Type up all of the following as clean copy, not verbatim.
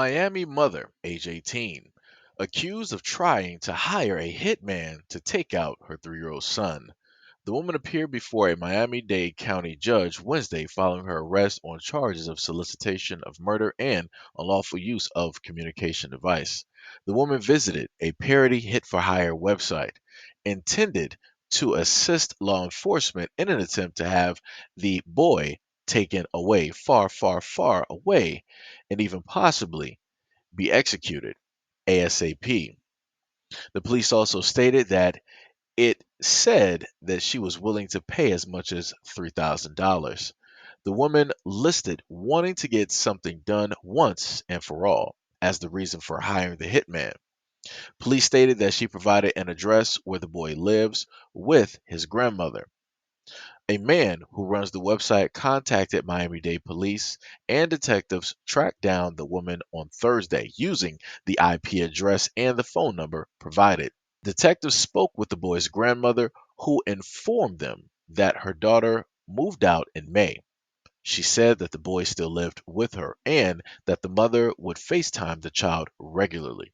Miami mother, age 18, accused of trying to hire a hitman to take out her 3-year-old son. The woman appeared before a Miami-Dade County judge Wednesday following her arrest on charges of solicitation of murder and unlawful use of communication device. The woman visited a parody hit for hire website intended to assist law enforcement in an attempt to have the boy taken away, far, far, far away, and even possibly be executed ASAP. The police also stated that it said that she was willing to pay as much as $3,000. The woman listed wanting to get something done once and for all as the reason for hiring the hitman. Police stated that she provided an address where the boy lives with his grandmother. A man who runs the website contacted Miami-Dade police, and detectives tracked down the woman on Thursday using the IP address and the phone number provided. Detectives spoke with the boy's grandmother, who informed them that her daughter moved out in May. She said that the boy still lived with her and that the mother would FaceTime the child regularly.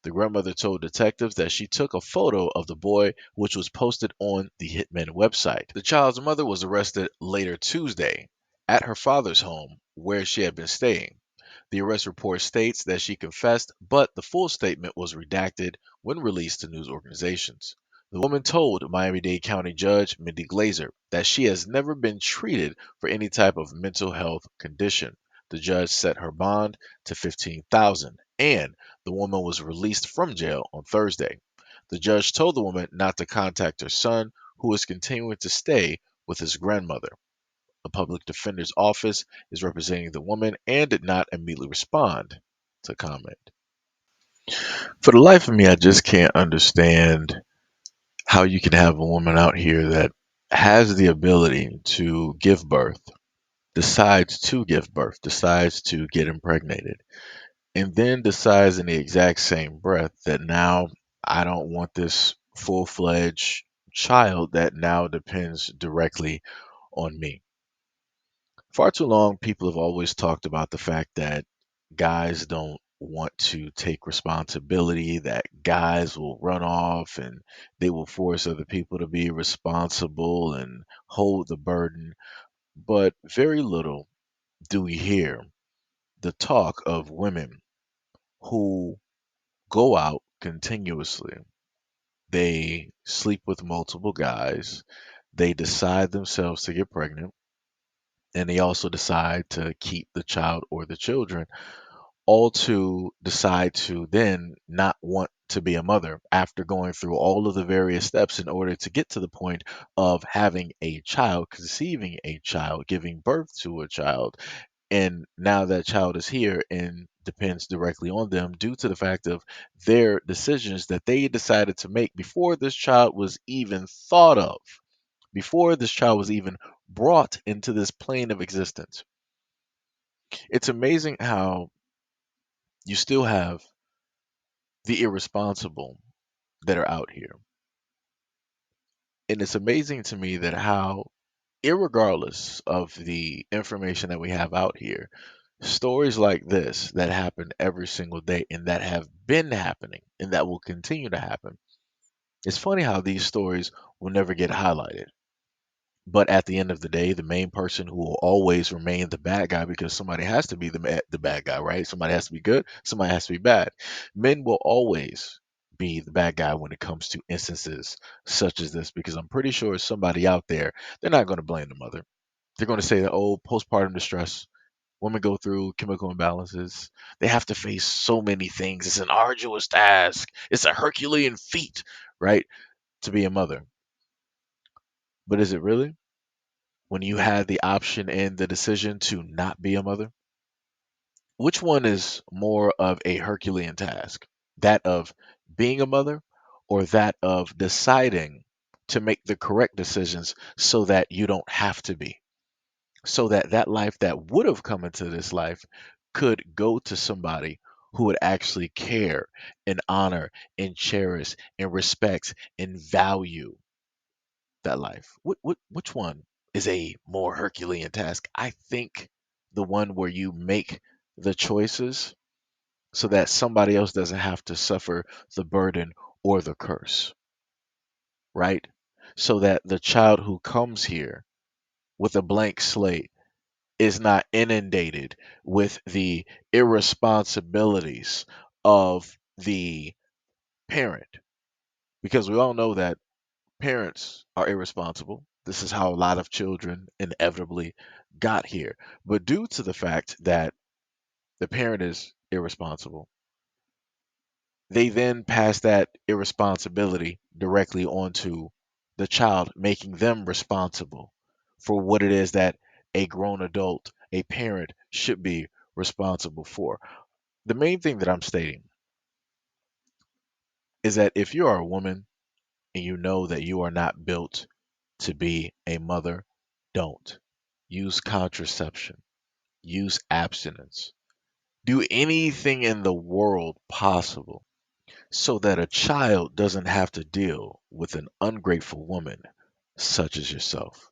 The grandmother told detectives that she took a photo of the boy, which was posted on the Hitman website. The child's mother was arrested later Tuesday at her father's home where she had been staying. The arrest report states that she confessed, but the full statement was redacted when released to news organizations. The woman told Miami-Dade County Judge Mindy Glazer that she has never been treated for any type of mental health condition. The judge set her bond to $15,000, and the woman was released from jail on Thursday. The judge told the woman not to contact her son, who is continuing to stay with his grandmother. A public defender's office is representing the woman and did not immediately respond to comment. For the life of me, I just can't understand how you can have a woman out here that has the ability to give birth, decides to give birth, decides to get impregnated, and then decides in the exact same breath that now I don't want this full fledged child that now depends directly on me. Far too long, people have always talked about the fact that guys don't want to take responsibility, that guys will run off and they will force other people to be responsible and hold the burden. But very little do we hear the talk of women who go out continuously. They sleep with multiple guys. They decide themselves to get pregnant, and they also decide to keep the child or the children, all to decide to then not want to be a mother after going through all of the various steps in order to get to the point of having a child, conceiving a child, giving birth to a child. And now that child is here and depends directly on them due to the fact of their decisions that they decided to make before this child was even thought of, before this child was even brought into this plane of existence. It's amazing how you still have the irresponsible that are out here. And it's amazing to me that how, irregardless of the information that we have out here, stories like this that happen every single day and that have been happening and that will continue to happen. It's funny how these stories will never get highlighted. But at the end of the day, the main person who will always remain the bad guy, because somebody has to be the bad guy, right? Somebody has to be good, somebody has to be bad. Men will always be the bad guy when it comes to instances such as this, because I'm pretty sure somebody out there, they're not going to blame the mother. They're going to say that, oh, postpartum distress. Women go through chemical imbalances. They have to face so many things. It's an arduous task. It's a Herculean feat, right? To be a mother. But is it really? When you had the option and the decision to not be a mother? Which one is more of a Herculean task? That of being a mother or that of deciding to make the correct decisions so that you don't have to be? So that that life that would have come into this life could go to somebody who would actually care and honor and cherish and respect and value that life. Which one is a more Herculean task? I think the one where you make the choices so that somebody else doesn't have to suffer the burden or the curse, right? So that the child who comes here with a blank slate is not inundated with the irresponsibilities of the parent. Because we all know that parents are irresponsible. This is how a lot of children inevitably got here. But due to the fact that the parent is irresponsible, they then pass that irresponsibility directly onto the child, making them responsible for what it is that a grown adult, a parent, should be responsible for. The main thing that I'm stating is that if you are a woman and you know that you are not built to be a mother, don't. Use contraception, use abstinence, do anything in the world possible so that a child doesn't have to deal with an ungrateful woman such as yourself.